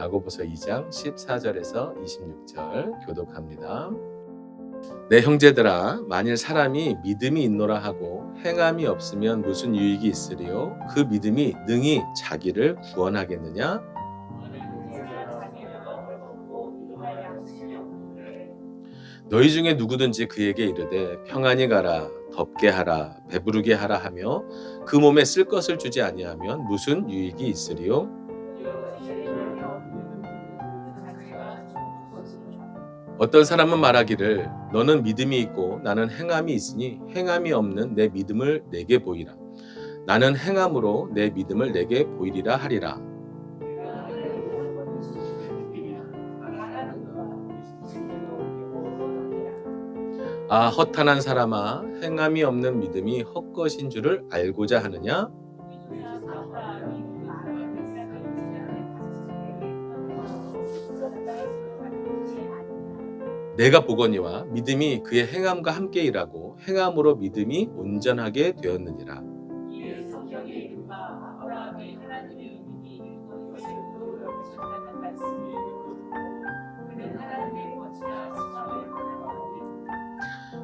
야고보서 2장 14절에서 26절 교독합니다. 내 형제들아, 만일 사람이 믿음이 있노라 하고 행함이 없으면 무슨 유익이 있으리요? 그 믿음이 능히 자기를 구원하겠느냐? 너희 중에 누구든지 그에게 이르되 평안히 가라, 덥게 하라, 배부르게 하라 하며 그 몸에 쓸 것을 주지 아니하면 무슨 유익이 있으리요? 어떤 사람은 말하기를 너는 믿음이 있고 나는 행함이 있으니 행함이 없는 내 믿음을 내게 보이라. 나는 행함으로 내 믿음을 내게 보이리라 하리라. 아, 허탄한 사람아, 행함이 없는 믿음이 헛것인 줄을 알고자 하느냐? 내가 보거니와 믿음이 그의 행함과 함께 일하고 행함으로 믿음이 온전하게 되었느니라.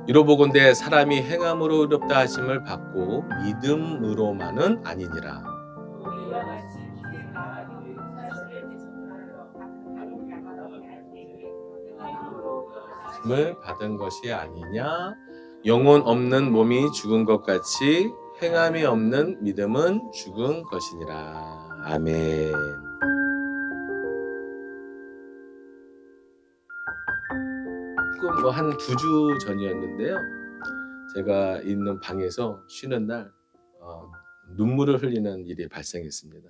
이로보건대 사람이 행함으로 의롭다 하심을 받고 믿음으로만은 아니니라. 을 받은 것이 아니냐? 영혼 없는 몸이 죽은 것 같이 행함이 없는 믿음은 죽은 것이니라. 아멘. 한 2주 전이었는데요. 제가 있는 방에서 쉬는 날 눈물을 흘리는 일이 발생했습니다.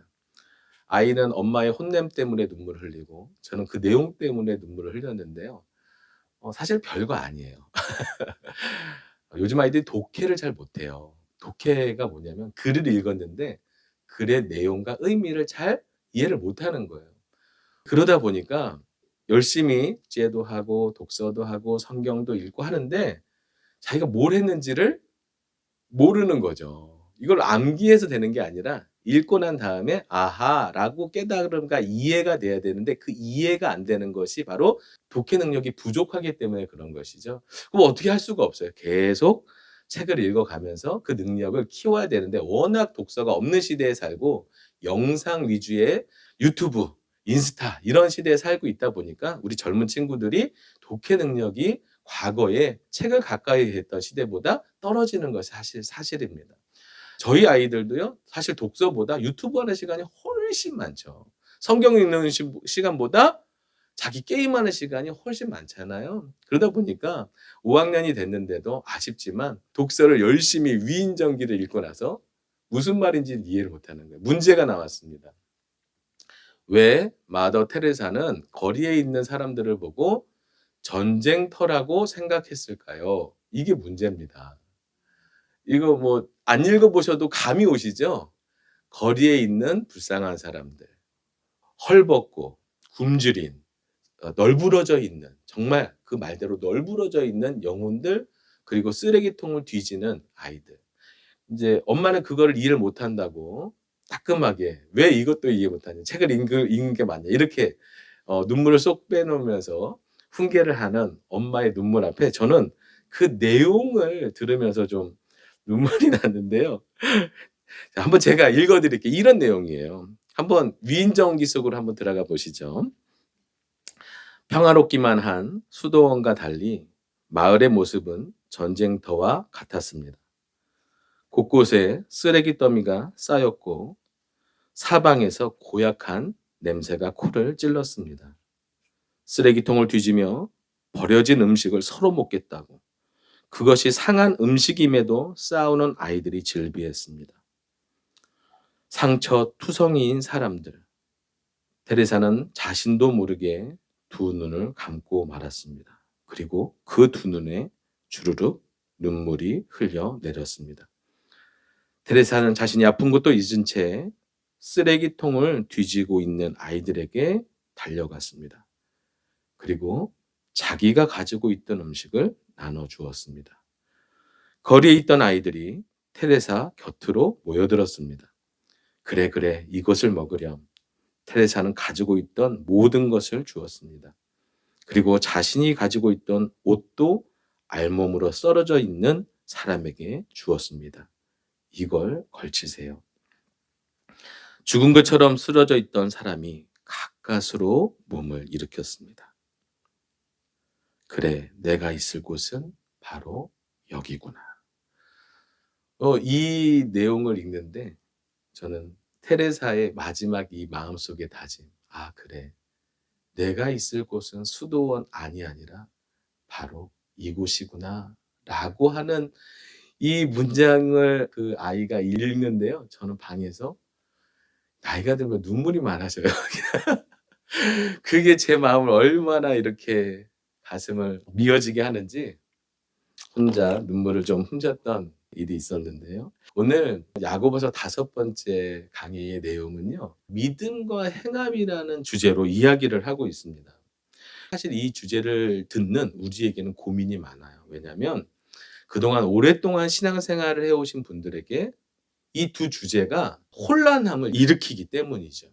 아이는 엄마의 혼냄 때문에 눈물을 흘리고 저는 그 내용 때문에 눈물을 흘렸는데요. 사실 별거 아니에요. 요즘 아이들이 독해를 잘 못해요. 독해가 뭐냐면 글을 읽었는데 글의 내용과 의미를 잘 이해를 못하는 거예요. 그러다 보니까 열심히 숙제도 하고 독서도 하고 성경도 읽고 하는데 자기가 뭘 했는지를 모르는 거죠. 이걸 암기해서 되는 게 아니라 읽고 난 다음에 아하라고 깨달음과 이해가 돼야 되는데 그 이해가 안 되는 것이 바로 독해 능력이 부족하기 때문에 그런 것이죠. 그럼 어떻게 할 수가 없어요. 계속 책을 읽어가면서 그 능력을 키워야 되는데 워낙 독서가 없는 시대에 살고 영상 위주의 유튜브, 인스타 이런 시대에 살고 있다 보니까 우리 젊은 친구들이 독해 능력이 과거에 책을 가까이 했던 시대보다 떨어지는 것이 사실입니다. 저희 아이들도요, 사실 독서보다 유튜브 하는 시간이 훨씬 많죠. 성경 읽는 시간보다 자기 게임하는 시간이 훨씬 많잖아요. 그러다 보니까 5학년이 됐는데도 아쉽지만 독서를 열심히 위인전기를 읽고 나서 무슨 말인지 이해를 못하는 거예요. 문제가 나왔습니다. 왜 마더 테레사는 거리에 있는 사람들을 보고 전쟁터라고 생각했을까요? 이게 문제입니다. 이거 안 읽어보셔도 감이 오시죠? 거리에 있는 불쌍한 사람들, 헐벗고 굶주린, 널브러져 있는, 정말 그 말대로 널브러져 있는 영혼들, 그리고 쓰레기통을 뒤지는 아이들. 이제 엄마는 그거를 이해를 못한다고 따끔하게 왜 이것도 이해 못하냐, 책을 읽은 게 맞냐, 이렇게 눈물을 쏙 빼놓으면서 훈계를 하는 엄마의 눈물 앞에 저는 그 내용을 들으면서 좀 눈물이 났는데요. 자, 한번 제가 읽어드릴게요. 이런 내용이에요. 한번 위인전기 속으로 한번 들어가 보시죠. 평화롭기만 한 수도원과 달리 마을의 모습은 전쟁터와 같았습니다. 곳곳에 쓰레기 더미가 쌓였고 사방에서 고약한 냄새가 코를 찔렀습니다. 쓰레기통을 뒤지며 버려진 음식을 서로 먹겠다고, 그것이 상한 음식임에도 싸우는 아이들이 즐비했습니다. 상처투성이인 사람들. 테레사는 자신도 모르게 두 눈을 감고 말았습니다. 그리고 그 두 눈에 주르륵 눈물이 흘려 내렸습니다. 테레사는 자신이 아픈 것도 잊은 채 쓰레기통을 뒤지고 있는 아이들에게 달려갔습니다. 그리고 자기가 가지고 있던 음식을 나눠주었습니다. 거리에 있던 아이들이 테레사 곁으로 모여들었습니다. 그래, 이것을 먹으렴. 테레사는 가지고 있던 모든 것을 주었습니다. 그리고 자신이 가지고 있던 옷도 알몸으로 썰어져 있는 사람에게 주었습니다. 이걸 걸치세요. 죽은 것처럼 쓰러져 있던 사람이 가까스로 몸을 일으켰습니다. 그래, 내가 있을 곳은 바로 여기구나. 이 내용을 읽는데 저는 테레사의 마지막 이 마음속의 다짐. 아, 그래. 내가 있을 곳은 수도원 안이 아니라 바로 이곳이구나. 라고 하는 이 문장을 그 아이가 읽는데요. 저는 방에서 나이가 들면 눈물이 많아져요. 그게 제 마음을 얼마나 이렇게 가슴을 미어지게 하는지 혼자 눈물을 좀 훔쳤던 일이 있었는데요. 오늘 야고보서 5번째 강의의 내용은요. 믿음과 행함이라는 주제로 이야기를 하고 있습니다. 사실 이 주제를 듣는 우리에게는 고민이 많아요. 왜냐하면 그동안 오랫동안 신앙생활을 해오신 분들에게 이 두 주제가 혼란함을 일으키기 때문이죠.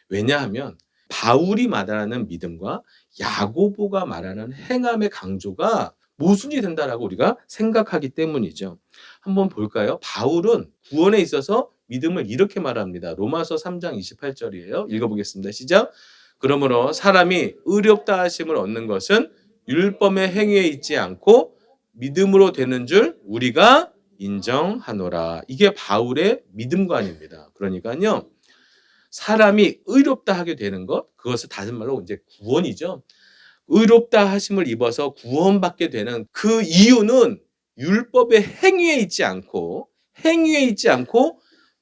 왜냐하면 바울이 말하는 믿음과 야고보가 말하는 행함의 강조가 모순이 된다라고 우리가 생각하기 때문이죠. 한번 볼까요? 바울은 구원에 있어서 믿음을 이렇게 말합니다. 로마서 3장 28절이에요. 읽어보겠습니다. 시작. 그러므로 사람이 의롭다 하심을 얻는 것은 율법의 행위에 있지 않고 믿음으로 되는 줄 우리가 인정하노라. 이게 바울의 믿음관입니다. 그러니까요. 사람이 의롭다 하게 되는 것, 그것을 다른 말로 이제 구원이죠. 의롭다 하심을 입어서 구원받게 되는 그 이유는 율법의 행위에 있지 않고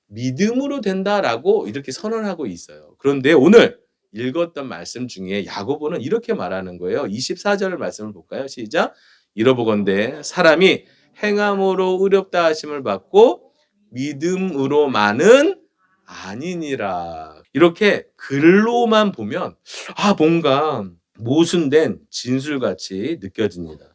믿음으로 된다라고 이렇게 선언하고 있어요. 그런데 오늘 읽었던 말씀 중에 야고보는 이렇게 말하는 거예요. 24절 말씀을 볼까요? 시작. 이러보건대 사람이 행함으로 의롭다 하심을 받고 믿음으로만은 아니니라. 이렇게 글로만 보면 뭔가 모순된 진술같이 느껴집니다.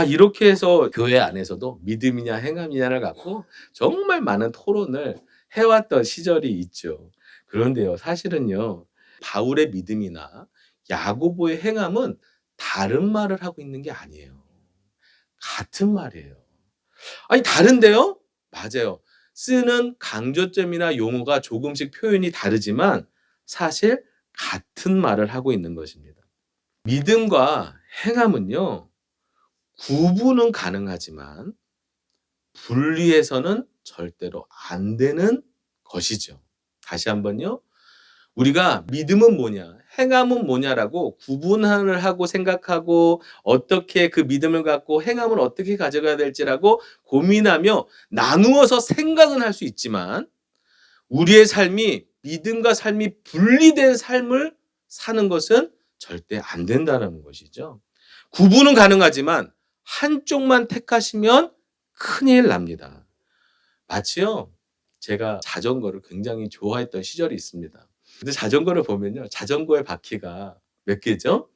이렇게 해서 교회 안에서도 믿음이냐 행함이냐를 갖고 정말 많은 토론을 해왔던 시절이 있죠. 그런데요, 사실은요, 바울의 믿음이나 야고보의 행함은 다른 말을 하고 있는 게 아니에요. 같은 말이에요. 다른데요? 맞아요. 쓰는 강조점이나 용어가 조금씩 표현이 다르지만 사실 같은 말을 하고 있는 것입니다. 믿음과 행함은요, 구분은 가능하지만 분리해서는 절대로 안 되는 것이죠. 다시 한번요. 우리가 믿음은 뭐냐, 행함은 뭐냐라고 구분을 하고 생각하고 어떻게 그 믿음을 갖고 행함을 어떻게 가져가야 될지라고 고민하며 나누어서 생각은 할 수 있지만 우리의 삶이 믿음과 삶이 분리된 삶을 사는 것은 절대 안 된다는 것이죠. 구분은 가능하지만 한쪽만 택하시면 큰일 납니다. 마치요, 제가 자전거를 굉장히 좋아했던 시절이 있습니다. 근데 자전거를 보면요, 자전거의 바퀴가 몇 개죠?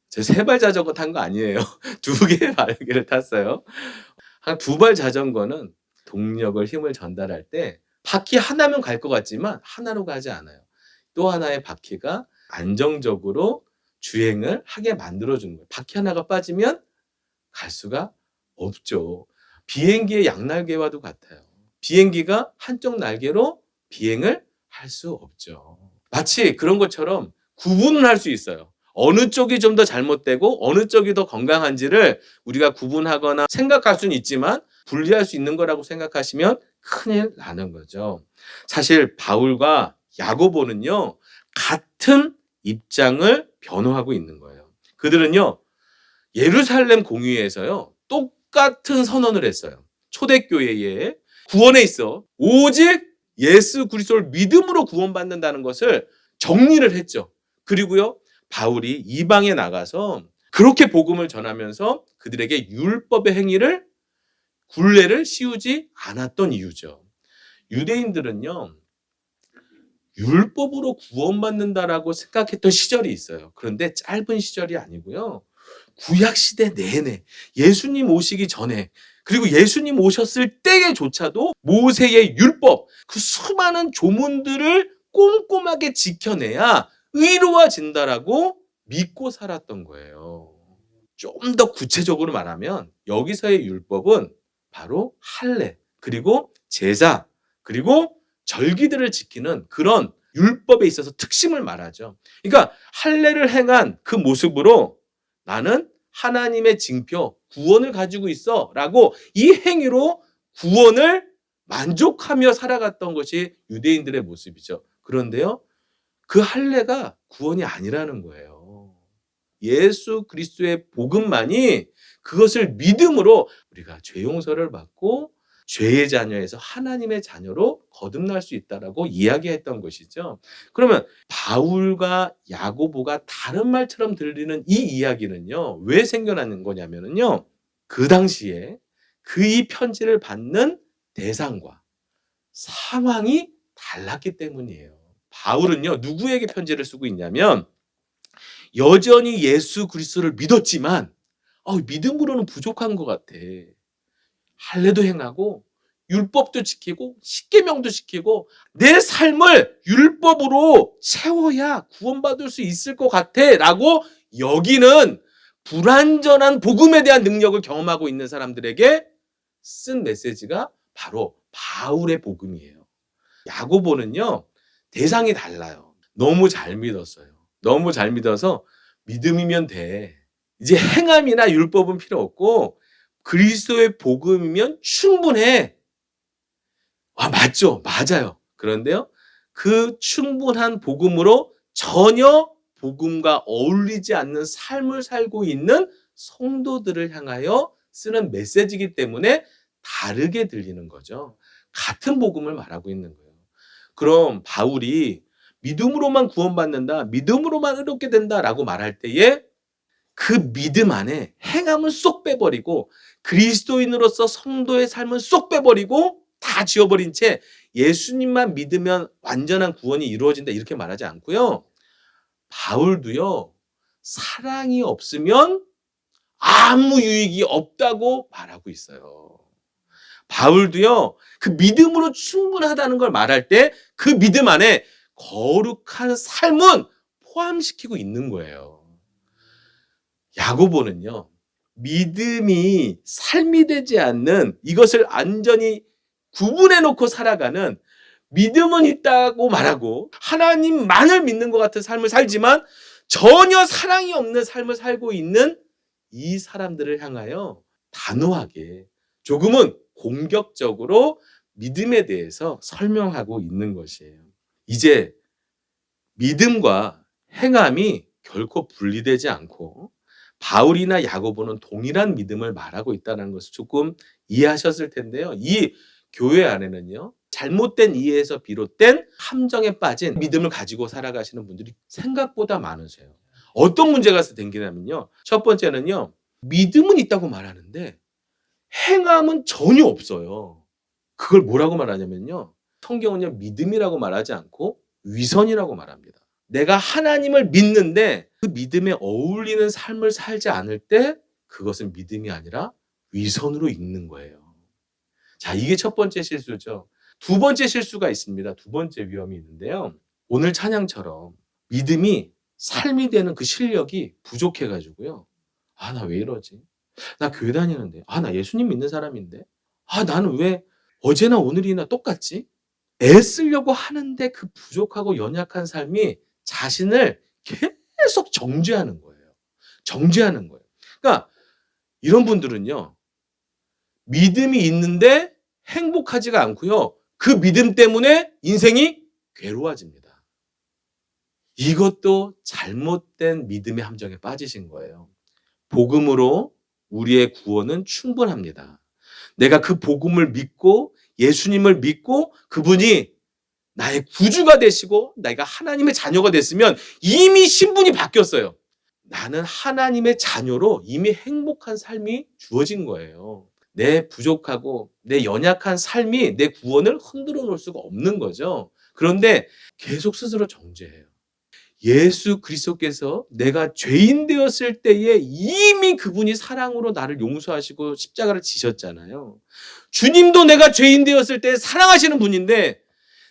제 3발 자전거 탄 거 아니에요. 2개의 바퀴를 탔어요. 한 2발 자전거는 동력을, 힘을 전달할 때 바퀴 하나면 갈 것 같지만 하나로 가지 않아요. 또 하나의 바퀴가 안정적으로 주행을 하게 만들어주는 거예요. 바퀴 하나가 빠지면 갈 수가 없죠. 비행기의 양날개와도 같아요. 비행기가 한쪽 날개로 비행을 할 수 없죠. 마치 그런 것처럼 구분을 할 수 있어요. 어느 쪽이 좀 더 잘못되고 어느 쪽이 더 건강한지를 우리가 구분하거나 생각할 수는 있지만 분리할 수 있는 거라고 생각하시면 큰일 나는 거죠. 사실 바울과 야고보는요, 같은 입장을 변호하고 있는 거예요. 그들은요, 예루살렘 공의회에서요, 똑같은 선언을 했어요. 초대교회에 구원에 있어 오직 예수 그리스도를 믿음으로 구원받는다는 것을 정리를 했죠. 그리고요, 바울이 이방에 나가서 그렇게 복음을 전하면서 그들에게 율법의 행위를, 굴레를 씌우지 않았던 이유죠. 유대인들은요, 율법으로 구원받는다라고 생각했던 시절이 있어요. 그런데 짧은 시절이 아니고요, 구약시대 내내 예수님 오시기 전에 그리고 예수님 오셨을 때에조차도 모세의 율법, 그 수많은 조문들을 꼼꼼하게 지켜내야 의로워진다라고 믿고 살았던 거예요. 좀 더 구체적으로 말하면 여기서의 율법은 바로 할례, 그리고 제사, 그리고 절기들을 지키는 그런 율법에 있어서 특심을 말하죠. 그러니까 할례를 행한 그 모습으로 나는 하나님의 징표, 구원을 가지고 있어 라고 이 행위로 구원을 만족하며 살아갔던 것이 유대인들의 모습이죠. 그런데요, 그 할례가 구원이 아니라는 거예요. 예수 그리스도의 복음만이, 그것을 믿음으로 우리가 죄 용서를 받고 죄의 자녀에서 하나님의 자녀로 거듭날 수 있다라고 이야기했던 것이죠. 그러면 바울과 야고보가 다른 말처럼 들리는 이 이야기는요, 왜 생겨나는 거냐면요, 그 당시에 그 이 편지를 받는 대상과 상황이 달랐기 때문이에요. 바울은요, 누구에게 편지를 쓰고 있냐면 여전히 예수 그리스도를 믿었지만 믿음으로는 부족한 것 같아. 할례도 행하고 율법도 지키고 십계명도 지키고 내 삶을 율법으로 채워야 구원받을 수 있을 것 같아 라고 여기는 불완전한 복음에 대한 능력을 경험하고 있는 사람들에게 쓴 메시지가 바로 바울의 복음이에요. 야고보는요, 대상이 달라요. 너무 잘 믿었어요. 너무 잘 믿어서 믿음이면 돼. 이제 행함이나 율법은 필요 없고 그리스도의 복음이면 충분해. 맞죠? 맞아요. 그런데요, 그 충분한 복음으로 전혀 복음과 어울리지 않는 삶을 살고 있는 성도들을 향하여 쓰는 메시지이기 때문에 다르게 들리는 거죠. 같은 복음을 말하고 있는 거예요. 그럼 바울이 믿음으로만 구원받는다, 믿음으로만 의롭게 된다라고 말할 때에 그 믿음 안에 행함을 쏙 빼버리고 그리스도인으로서 성도의 삶을 쏙 빼버리고 다 지워버린 채 예수님만 믿으면 완전한 구원이 이루어진다 이렇게 말하지 않고요, 바울도요, 사랑이 없으면 아무 유익이 없다고 말하고 있어요. 바울도요, 그 믿음으로 충분하다는 걸 말할 때 그 믿음 안에 거룩한 삶은 포함시키고 있는 거예요. 야고보는요, 믿음이 삶이 되지 않는, 이것을 완전히 구분해 놓고 살아가는, 믿음은 있다고 말하고 하나님만을 믿는 것 같은 삶을 살지만 전혀 사랑이 없는 삶을 살고 있는 이 사람들을 향하여 단호하게, 조금은 공격적으로 믿음에 대해서 설명하고 있는 것이에요. 이제 믿음과 행함이 결코 분리되지 않고 바울이나 야고보는 동일한 믿음을 말하고 있다는 것을 조금 이해하셨을 텐데요. 이 교회 안에는요, 잘못된 이해에서 비롯된 함정에 빠진 믿음을 가지고 살아가시는 분들이 생각보다 많으세요. 어떤 문제가 생기냐면요, 첫 번째는요, 믿음은 있다고 말하는데 행함은 전혀 없어요. 그걸 뭐라고 말하냐면요, 성경은요, 믿음이라고 말하지 않고 위선이라고 말합니다. 내가 하나님을 믿는데 그 믿음에 어울리는 삶을 살지 않을 때 그것은 믿음이 아니라 위선으로 읽는 거예요. 자, 이게 첫 번째 실수죠. 두 번째 실수가 있습니다. 두 번째 위험이 있는데요, 오늘 찬양처럼 믿음이 삶이 되는 그 실력이 부족해가지고요, 나 왜 이러지? 나 교회 다니는데, 나 예수님 믿는 사람인데, 나는 왜 어제나 오늘이나 똑같지? 애쓰려고 하는데 그 부족하고 연약한 삶이 자신을 계속 정죄하는 거예요. 정죄하는 거예요. 그러니까 이런 분들은요, 믿음이 있는데 행복하지가 않고요, 그 믿음 때문에 인생이 괴로워집니다. 이것도 잘못된 믿음의 함정에 빠지신 거예요. 복음으로 우리의 구원은 충분합니다. 내가 그 복음을 믿고 예수님을 믿고 그분이 나의 구주가 되시고 내가 하나님의 자녀가 됐으면 이미 신분이 바뀌었어요. 나는 하나님의 자녀로 이미 행복한 삶이 주어진 거예요. 내 부족하고 내 연약한 삶이 내 구원을 흔들어 놓을 수가 없는 거죠. 그런데 계속 스스로 정죄해요. 예수 그리스도께서 내가 죄인 되었을 때에 이미 그분이 사랑으로 나를 용서하시고 십자가를 지셨잖아요. 주님도 내가 죄인 되었을 때 사랑하시는 분인데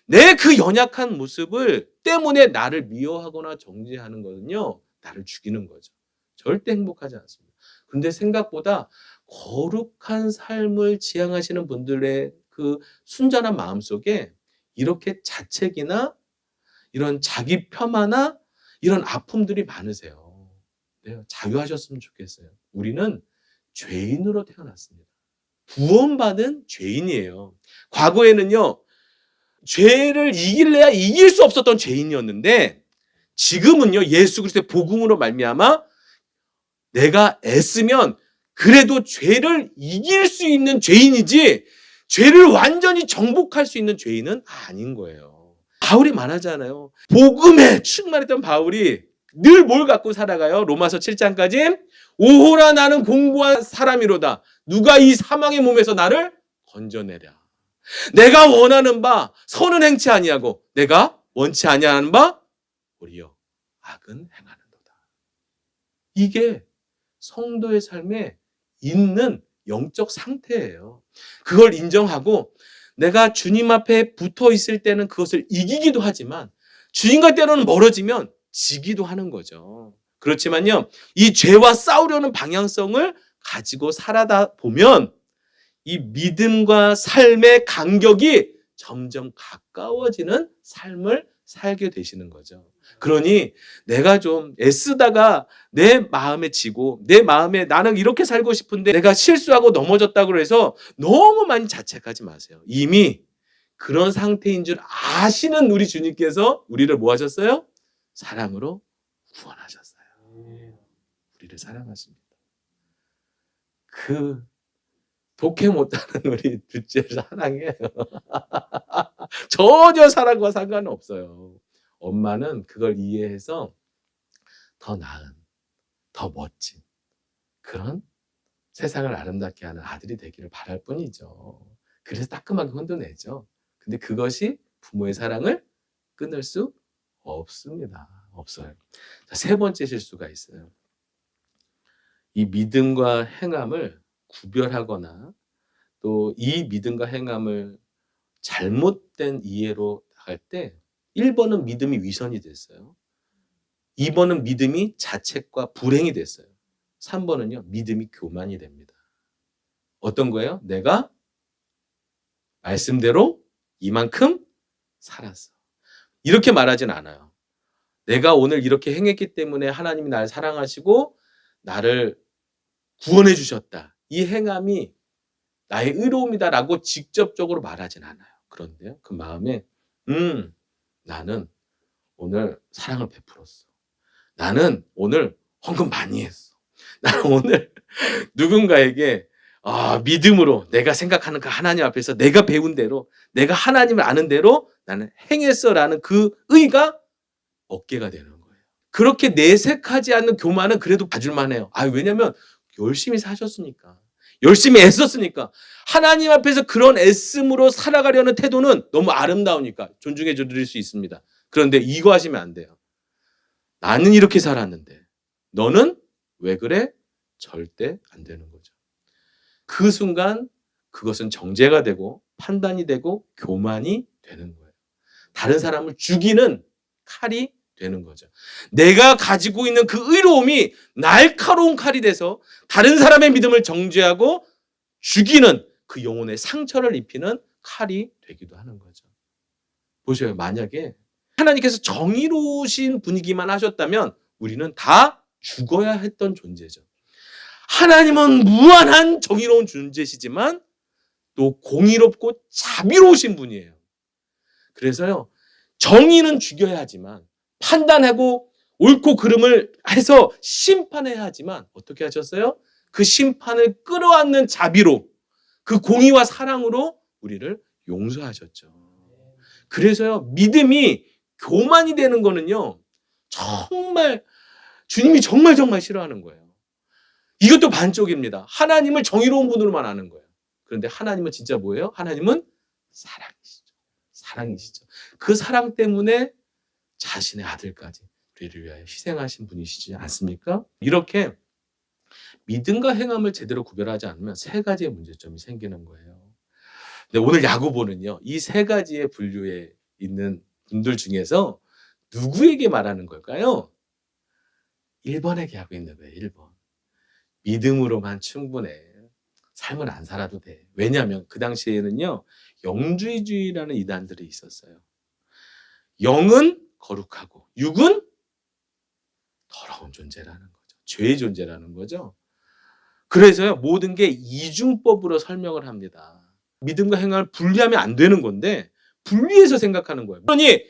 내 그 연약한 모습을 때문에 나를 미워하거나 정죄하는 거는요, 나를 죽이는 거죠. 절대 행복하지 않습니다. 근데 생각보다 거룩한 삶을 지향하시는 분들의 그 순전한 마음 속에 이렇게 자책이나 이런 자기 폄하나 이런 아픔들이 많으세요. 네, 자유하셨으면 좋겠어요. 우리는 죄인으로 태어났습니다. 구원받은 죄인이에요. 과거에는요, 죄를 이길래야 이길 수 없었던 죄인이었는데 지금은요, 예수 그리스도의 복음으로 말미암아 내가 애쓰면 그래도 죄를 이길 수 있는 죄인이지 죄를 완전히 정복할 수 있는 죄인은 아닌 거예요. 바울이 말하잖아요. 복음에 충만했던 바울이 늘 뭘 갖고 살아가요? 로마서 7장까지 오호라 나는 공부한 사람이로다. 누가 이 사망의 몸에서 나를 건져내랴. 내가 원하는 바 선은 행치 아니하고 내가 원치 아니하는 바 도리어 악은 행하는도다. 이게 성도의 삶에 있는 영적 상태예요. 그걸 인정하고 내가 주님 앞에 붙어 있을 때는 그것을 이기기도 하지만 주님과 때로는 멀어지면 지기도 하는 거죠. 그렇지만요, 이 죄와 싸우려는 방향성을 가지고 살아다 보면 이 믿음과 삶의 간격이 점점 가까워지는 삶을 살게 되시는 거죠. 그러니 내가 좀 애쓰다가 내 마음에 지고 내 마음에 나는 이렇게 살고 싶은데 내가 실수하고 넘어졌다고 해서 너무 많이 자책하지 마세요. 이미 그런 상태인 줄 아시는 우리 주님께서 우리를 뭐 하셨어요? 사랑으로 구원하셨어요. 우리를 사랑하십니다. 그 독해 못하는 우리 둘째를 사랑해요. 전혀 사랑과 상관은 없어요. 엄마는 그걸 이해해서 더 나은, 더 멋진 그런 세상을 아름답게 하는 아들이 되기를 바랄 뿐이죠. 그래서 따끔하게 혼도내죠. 근데 그것이 부모의 사랑을 끊을 수 없습니다. 없어요. 자, 세 번째 실수가 있어요. 이 믿음과 행함을 구별하거나 또 이 믿음과 행함을 잘못된 이해로 나갈 때 1번은 믿음이 위선이 됐어요. 2번은 믿음이 자책과 불행이 됐어요. 3번은요, 믿음이 교만이 됩니다. 어떤 거예요? 내가 말씀대로 이만큼 살았어. 이렇게 말하진 않아요. 내가 오늘 이렇게 행했기 때문에 하나님이 나를 사랑하시고 나를 구원해 주셨다. 이 행함이 나의 의로움이다라고 직접적으로 말하진 않아요. 그런데요, 그 마음에 나는 오늘 사랑을 베풀었어. 나는 오늘 헌금 많이 했어. 나는 오늘 누군가에게 믿음으로 내가 생각하는 그 하나님 앞에서 내가 배운 대로 내가 하나님을 아는 대로 나는 행했어라는 그 의가 어깨가 되는 거예요. 그렇게 내색하지 않는 교만은 그래도 봐줄만 해요. 왜냐면 열심히 사셨으니까. 열심히 애썼으니까. 하나님 앞에서 그런 애씀으로 살아가려는 태도는 너무 아름다우니까 존중해 드릴 수 있습니다. 그런데 이거 하시면 안 돼요. 나는 이렇게 살았는데 너는 왜 그래? 절대 안 되는 거죠. 그 순간 그것은 정죄가 되고 판단이 되고 교만이 되는 거예요. 다른 사람을 죽이는 칼이 되는 거죠. 내가 가지고 있는 그 의로움이 날카로운 칼이 돼서 다른 사람의 믿음을 정죄하고 죽이는 그 영혼의 상처를 입히는 칼이 되기도 하는 거죠. 보셔요. 만약에 하나님께서 정의로우신 분이기만 하셨다면 우리는 다 죽어야 했던 존재죠. 하나님은 무한한 정의로운 존재시지만 또 공의롭고 자비로우신 분이에요. 그래서요, 정의는 죽여야 하지만 판단하고 옳고 그름을 해서 심판해야 하지만 어떻게 하셨어요? 그 심판을 끌어안는 자비로 그 공의와 사랑으로 우리를 용서하셨죠. 그래서요, 믿음이 교만이 되는 거는요, 정말 주님이 정말 싫어하는 거예요. 이것도 반쪽입니다. 하나님을 정의로운 분으로만 아는 거예요. 그런데 하나님은 진짜 뭐예요? 하나님은 사랑이시죠. 사랑이시죠. 그 사랑 때문에 자신의 아들까지 우리를 위하여 희생하신 분이시지 않습니까? 이렇게 믿음과 행함을 제대로 구별하지 않으면 세 가지의 문제점이 생기는 거예요. 근데 오늘 야고보는요, 이 세 가지의 분류의 있는 분들 중에서 누구에게 말하는 걸까요? 1번에게 하고 있는 거예요. 1번. 믿음으로만 충분해. 삶을 안 살아도 돼. 왜냐하면 그 당시에는요. 영주의주의라는 이단들이 있었어요. 영은 거룩하고 육은 더러운 존재라는 거죠. 죄의 존재라는 거죠. 그래서요. 모든 게 이중법으로 설명을 합니다. 믿음과 행함을 분리하면 안 되는 건데 분리해서 생각하는 거예요. 그러니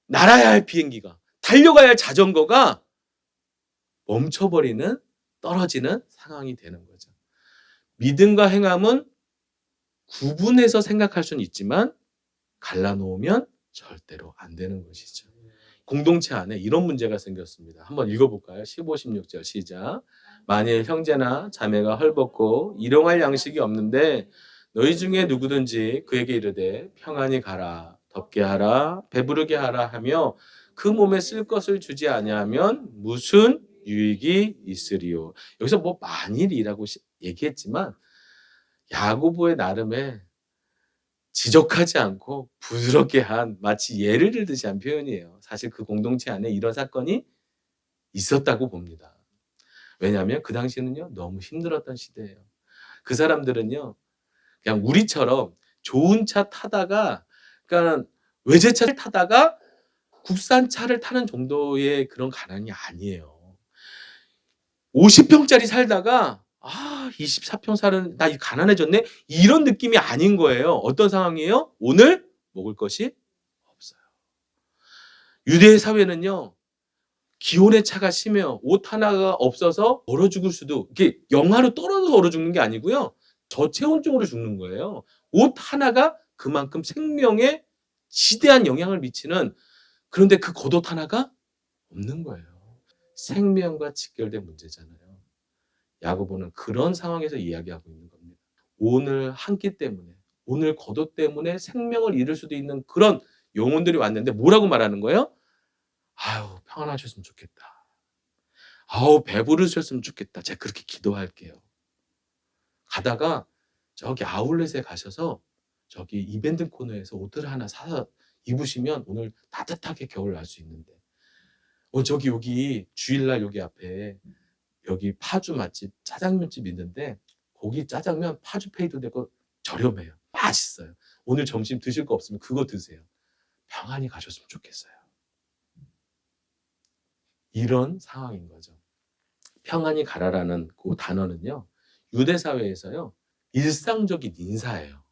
날아야 할 비행기가, 달려가야 할 자전거가 멈춰버리는, 떨어지는 상황이 되는 거죠. 믿음과 행함은 구분해서 생각할 수는 있지만 갈라놓으면 절대로 안 되는 것이죠. 공동체 안에 이런 문제가 생겼습니다. 한번 읽어볼까요? 15, 16절 시작. 만일 형제나 자매가 헐벗고 일용할 양식이 없는데 너희 중에 누구든지 그에게 이르되 평안히 가라, 덥게 하라, 배부르게 하라 하며 그 몸에 쓸 것을 주지 아니하면 무슨 유익이 있으리요. 여기서 뭐 만일이라고 얘기했지만 야고보의 나름의 지적하지 않고 부드럽게 한 마치 예를 들듯이 한 표현이에요. 사실 그 공동체 안에 이런 사건이 있었다고 봅니다. 왜냐하면 그 당시는요 너무 힘들었던 시대예요. 그 사람들은요 그냥 우리처럼 좋은 차 타다가 그러니까 외제차를 타다가 국산차를 타는 정도의 그런 가난이 아니에요. 50평짜리 살다가 24평 사는 나 가난해졌네 이런 느낌이 아닌 거예요. 어떤 상황이에요? 오늘 먹을 것이 없어요. 유대 사회는요. 기온의 차가 심해요. 옷 하나가 없어서 얼어 죽을 수도 이게 영하로 떨어져서 얼어 죽는 게 아니고요. 저체온증으로 죽는 거예요. 옷 하나가 그만큼 생명에 지대한 영향을 미치는 그런데 그 겉옷 하나가 없는 거예요. 생명과 직결된 문제잖아요. 야고보는 그런 상황에서 이야기하고 있는 겁니다. 오늘 한 끼 때문에 오늘 겉옷 때문에 생명을 잃을 수도 있는 그런 영혼들이 왔는데 뭐라고 말하는 거예요? 아유 평안하셨으면 좋겠다. 아우 배부르셨으면 좋겠다. 제가 그렇게 기도할게요. 가다가 저기 아울렛에 가셔서 저기 이벤트 코너에서 옷을 하나 사서 입으시면 오늘 따뜻하게 겨울 날 수 있는데 저기 여기 주일날 여기 앞에 여기 파주 맛집 짜장면집 있는데 거기 짜장면 파주페이도 되고 저렴해요. 맛있어요. 오늘 점심 드실 거 없으면 그거 드세요. 평안히 가셨으면 좋겠어요. 이런 상황인 거죠. 평안히 가라라는 그 단어는요. 유대 사회에서요. 일상적인 인사예요.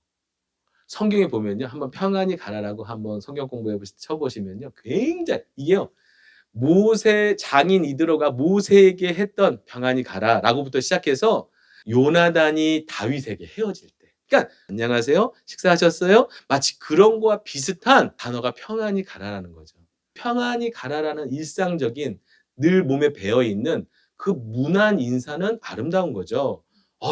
성경에 보면요. 한번 평안히 가라라고 한번 성경 공부해 쳐보시면요. 굉장히 이게요. 모세 장인 이드로가 모세에게 했던 평안히 가라라고부터 시작해서 요나단이 다윗에게 헤어질 때 그러니까 안녕하세요. 식사하셨어요? 마치 그런 거와 비슷한 단어가 평안히 가라라는 거죠. 평안히 가라라는 일상적인 늘 몸에 배어 있는 그 무난 인사는 아름다운 거죠.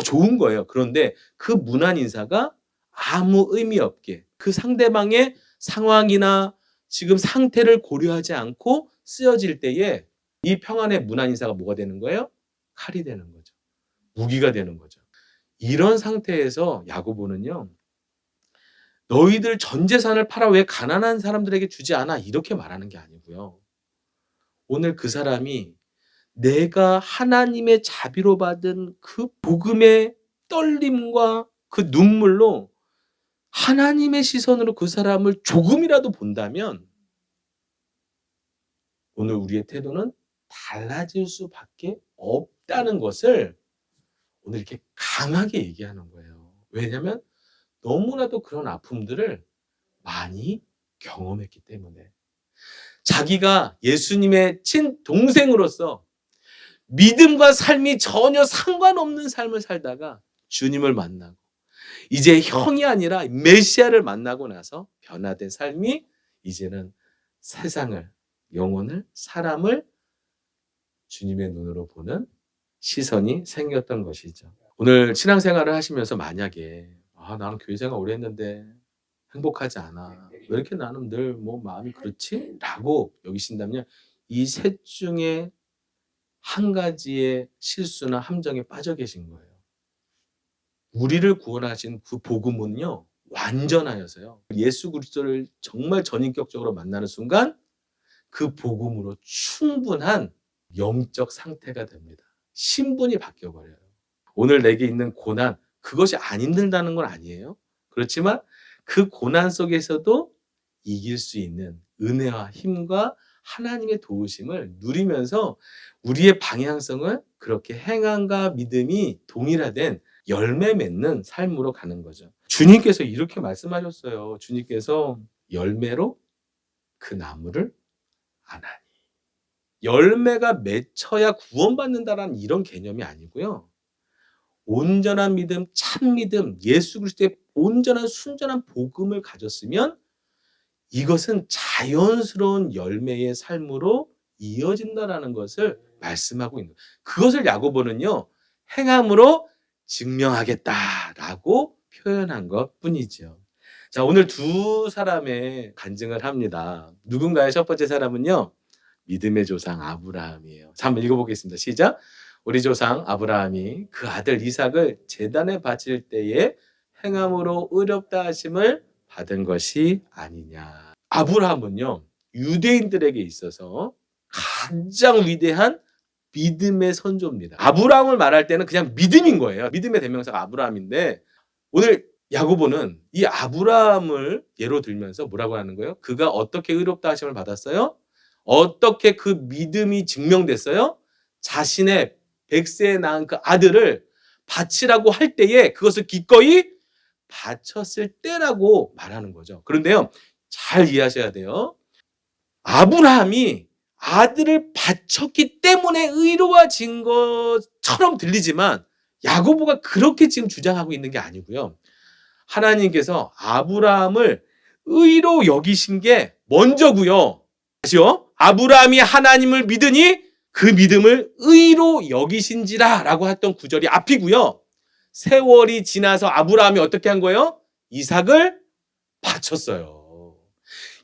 좋은 거예요. 그런데 그 무난 인사가 아무 의미 없게 그 상대방의 상황이나 지금 상태를 고려하지 않고 쓰여질 때에 이 평안의 무난 인사가 뭐가 되는 거예요? 칼이 되는 거죠. 무기가 되는 거죠. 이런 상태에서 야고보는요. 너희들 전 재산을 팔아 왜 가난한 사람들에게 주지 않아? 이렇게 말하는 게 아니고요. 오늘 그 사람이 내가 하나님의 자비로 받은 그 복음의 떨림과 그 눈물로 하나님의 시선으로 그 사람을 조금이라도 본다면 오늘 우리의 태도는 달라질 수밖에 없다는 것을 오늘 이렇게 강하게 얘기하는 거예요. 왜냐하면 너무나도 그런 아픔들을 많이 경험했기 때문에 자기가 예수님의 친동생으로서 믿음과 삶이 전혀 상관없는 삶을 살다가 주님을 만나고 이제 형이 아니라 메시아를 만나고 나서 변화된 삶이 이제는 세상을, 영혼을, 사람을 주님의 눈으로 보는 시선이 생겼던 것이죠. 오늘 신앙생활을 하시면서 만약에 나는 교회 생활 오래 했는데 행복하지 않아. 왜 이렇게 나는 늘 뭐 마음이 그렇지? 라고 여기신다면 이 셋 중에 한 가지의 실수나 함정에 빠져 계신 거예요. 우리를 구원하신 그 복음은요. 완전하여서요. 예수 그리스도를 정말 전인격적으로 만나는 순간 그 복음으로 충분한 영적 상태가 됩니다. 신분이 바뀌어 버려요. 오늘 내게 있는 고난, 그것이 안 힘들다는 건 아니에요. 그렇지만 그 고난 속에서도 이길 수 있는 은혜와 힘과 하나님의 도우심을 누리면서 우리의 방향성을 그렇게 행함과 믿음이 동일화된 열매 맺는 삶으로 가는 거죠. 주님께서 이렇게 말씀하셨어요. 주님께서 열매로 그 나무를 아나니. 열매가 맺혀야 구원받는다라는 이런 개념이 아니고요. 온전한 믿음, 참 믿음, 예수 그리스도의 온전한 순전한 복음을 가졌으면 이것은 자연스러운 열매의 삶으로 이어진다라는 것을 말씀하고 있는 거예요. 그것을 야고보는요. 행함으로 증명하겠다라고 표현한 것뿐이죠. 자, 오늘 두 사람의 간증을 합니다. 누군가의 첫 번째 사람은요. 믿음의 조상 아브라함이에요. 자, 한번 읽어보겠습니다. 시작. 우리 조상 아브라함이 그 아들 이삭을 제단에 바칠 때에 행함으로 의롭다 하심을 받은 것이 아니냐. 아브라함은요. 유대인들에게 있어서 가장 위대한 믿음의 선조입니다. 아브라함을 말할 때는 그냥 믿음인 거예요. 믿음의 대명사가 아브라함인데 오늘 야고보는 이 아브라함을 예로 들면서 뭐라고 하는 거예요? 그가 어떻게 의롭다 하심을 받았어요? 어떻게 그 믿음이 증명됐어요? 자신의 100세에 낳은 그 아들을 바치라고 할 때에 그것을 기꺼이 바쳤을 때라고 말하는 거죠. 그런데요, 잘 이해하셔야 돼요. 아브라함이 아들을 바쳤기 때문에 의로워진 것처럼 들리지만 야고보가 그렇게 지금 주장하고 있는 게 아니고요. 하나님께서 아브라함을 의로 여기신 게 먼저고요. 다시요. 아브라함이 하나님을 믿으니 그 믿음을 의로 여기신지라 라고 했던 구절이 앞이고요. 세월이 지나서 아브라함이 어떻게 한 거예요? 이삭을 바쳤어요.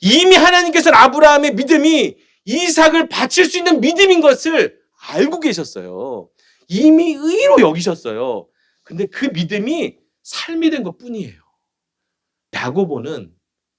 이미 하나님께서는 아브라함의 믿음이 이삭을 바칠 수 있는 믿음인 것을 알고 계셨어요. 이미 의로 여기셨어요. 근데 그 믿음이 삶이 된 것뿐이에요. 야고보는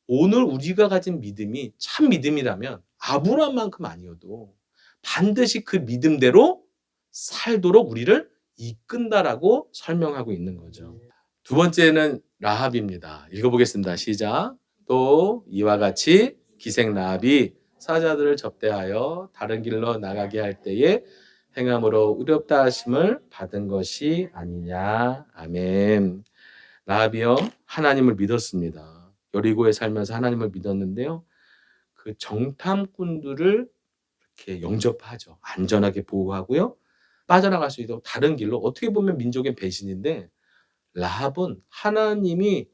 오늘 우리가 가진 믿음이 참 믿음이라면 아브라함만큼 아니어도 반드시 그 믿음대로 살도록 우리를 이끈다라고 설명하고 있는 거죠. 두 번째는 라합입니다. 읽어보겠습니다. 시작. 또 이와 같이 기생 라합이 사자들을 접대하여 다른 길로 나가게 할 때에 행함으로 의롭다 하심을 받은 것이 아니냐. 아멘. 라합이요 하나님을 믿었습니다. 여리고에 살면서 하나님을 믿었는데요. 그 정탐꾼들을 이렇게 영접하죠. 안전하게 보호하고요. 빠져나갈 수 있도록 다른 길로 어떻게 보면 민족의 배신인데 라합은 하나님이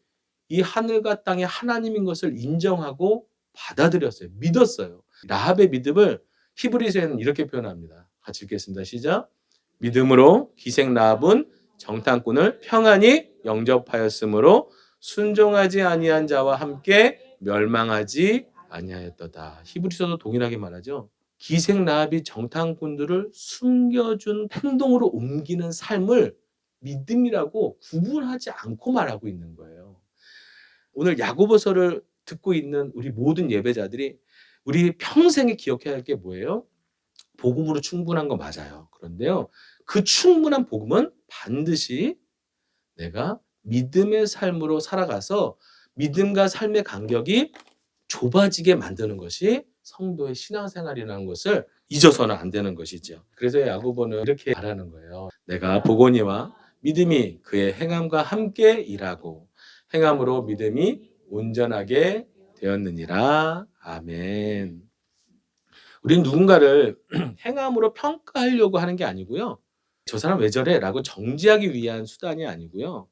이 하늘과 땅의 하나님인 것을 인정하고 받아들였어요. 믿었어요. 라합의 믿음을 히브리서에는 이렇게 표현합니다. 같이 읽겠습니다. 시작. 믿음으로 기생 라합은 정탐꾼을 평안히 영접하였으므로 순종하지 아니한 자와 함께 멸망하지 아니하였도다. 히브리서도 동일하게 말하죠. 기생 라합이 정탐꾼들을 숨겨준 행동으로 옮기는 삶을 믿음이라고 구분하지 않고 말하고 있는 거예요. 오늘 야고보서를 듣고 있는 우리 모든 예배자들이 우리 평생에 기억해야 할 게 뭐예요? 복음으로 충분한 거 맞아요. 그런데요. 그 충분한 복음은 반드시 내가 믿음의 삶으로 살아가서 믿음과 삶의 간격이 좁아지게 만드는 것이 성도의 신앙생활이라는 것을 잊어서는 안 되는 것이죠. 그래서 야고보는 이렇게 말하는 거예요. 내가 보거니와 믿음이 그의 행함과 함께 일하고 행함으로 믿음이 온전하게 되었느니라. 아멘. 우리는 누군가를 행함으로 평가하려고 하는 게 아니고요. 저 사람 왜 저래? 라고 정지하기 위한 수단이 아니고요.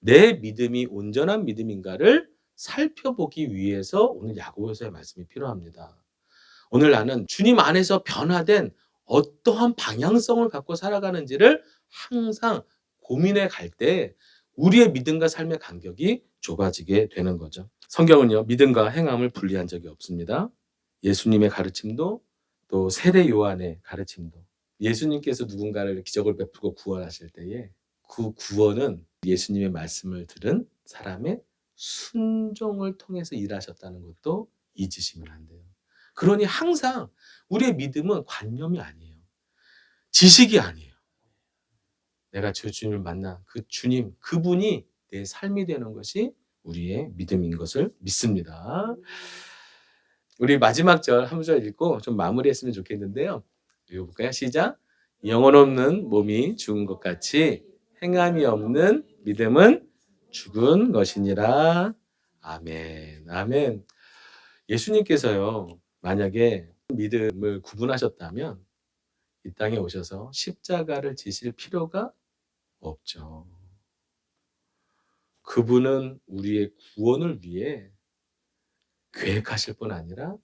내 믿음이 온전한 믿음인가를 살펴보기 위해서 오늘 야고보서의 말씀이 필요합니다. 오늘 나는 주님 안에서 변화된 어떠한 방향성을 갖고 살아가는지를 항상 고민해 갈 때 우리의 믿음과 삶의 간격이 좁아지게 되는 거죠. 성경은요, 믿음과 행함을 분리한 적이 없습니다. 예수님의 가르침도 또 세례 요한의 가르침도 예수님께서 누군가를 기적을 베풀고 구원하실 때에 그 구원은 예수님의 말씀을 들은 사람의 순종을 통해서 일하셨다는 것도 잊으시면 안 돼요. 그러니 항상 우리의 믿음은 관념이 아니에요. 지식이 아니에요. 내가 저 주님을 만난 그 주님, 그분이 내 삶이 되는 것이 우리의 믿음인 것을 믿습니다. 우리 마지막 절 한 절 읽고 좀 마무리했으면 좋겠는데요. 읽어볼까요? 시작. 영혼 없는 몸이 죽은 것 같이 행함이 없는 믿음은 죽은 것이니라. 아멘. 아멘. 예수님께서요, 만약에 믿음을 구분하셨다면 이 땅에 오셔서 십자가를 지실 필요가 없죠. 그분은 우리의 구원을 위해 계획하실 뿐 아니라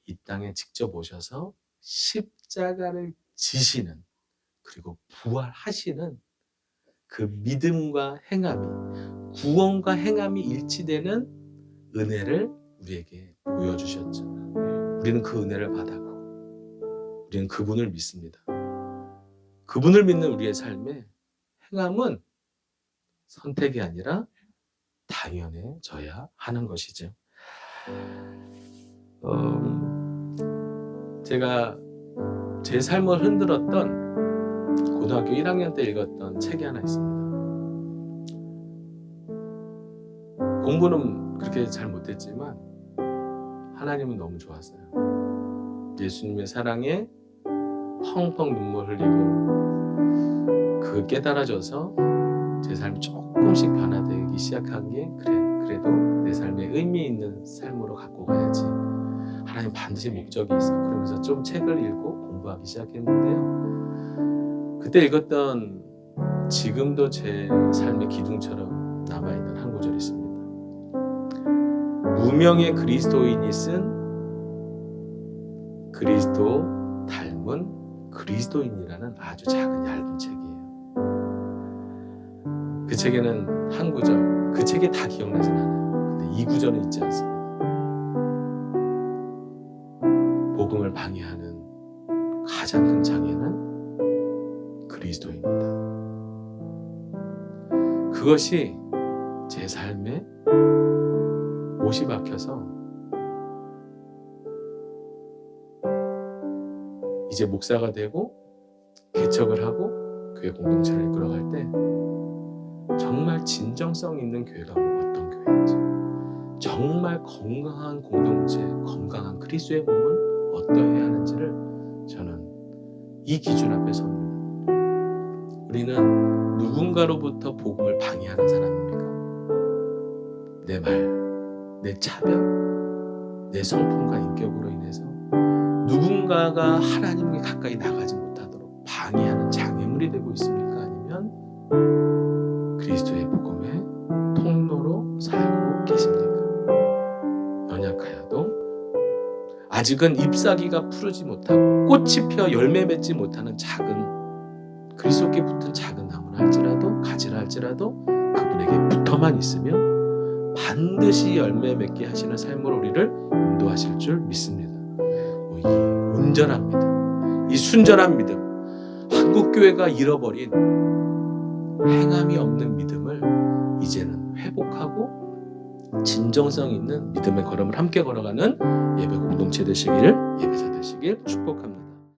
이 땅에 직접 오셔서 십자가를 지시는, 그리고 부활하시는 그 믿음과 행함이, 구원과 행함이 일치되는 은혜를 우리에게 보여주셨죠. 우리는 그 은혜를 받았고 우리는 그분을 믿습니다. 그분을 믿는 우리의 삶의 행함은 선택이 아니라 당연해져야 하는 것이죠. 제가 제 삶을 흔들었던 고등학교 1학년 때 읽었던 책이 하나 있습니다. 공부는 그렇게 잘 못했지만 하나님은 너무 좋았어요. 예수님의 사랑에 펑펑 눈물 흘리고 그 깨달아져서 제 삶이 조금씩 변화되기 시작한 게, 그래도 내 삶에 의미 있는 삶으로 갖고 가야지, 하나님 반드시 목적이 있어, 그러면서 좀 책을 읽고 공부하기 시작했는데요. 그때 읽었던, 지금도 제 삶의 기둥처럼 남아있는 한 구절이 있습니다. 무명의 그리스도인이 쓴 그리스도 닮은 그리스도인이라는 아주 작은 얇은 책이에요. 그 책에는 한 구절, 그 책에 다 기억나진 않아요. 근데 이 구절은 잊지 않습니다. 복음을 방해하는 가장 큰 장애는 그리스도입니다. 그것이 제 삶에 못이 박혀서 이제 목사가 되고 개척을 하고 교회 공동체를 이끌어갈 때 정말 진정성 있는 교회가 어떤 교회인지, 정말 건강한 공동체, 건강한 그리스도의 몸은 어떠해야 하는지를 저는 이 기준 앞에 섭니다. 우리는 누군가로부터 복음을 방해하는 사람입니까? 내 말, 내 차별, 내 성품과 인격으로 인해서 누군가가 하나님께 가까이 나가지 못하도록 방해하는 장애물이 되고 있습니까? 아니면 그리스도의 복음의 통로로 살고 계십니까? 연약하여도 아직은 잎사귀가 푸르지 못하고 꽃이 펴 열매 맺지 못하는 작은, 그리스도께 붙은 작은 나무라 할지라도, 가지라 할지라도 그분에게 붙어만 있으면 반드시 열매 맺게 하시는 삶으로 우리를 인도하실 줄 믿습니다. 이 온전한 믿음, 이 순전한 믿음, 한국교회가 잃어버린 행함이 없는 믿음을 이제는 회복하고 진정성 있는 믿음의 걸음을 함께 걸어가는 예배 공동체 되시기를, 예배자 되시길 축복합니다.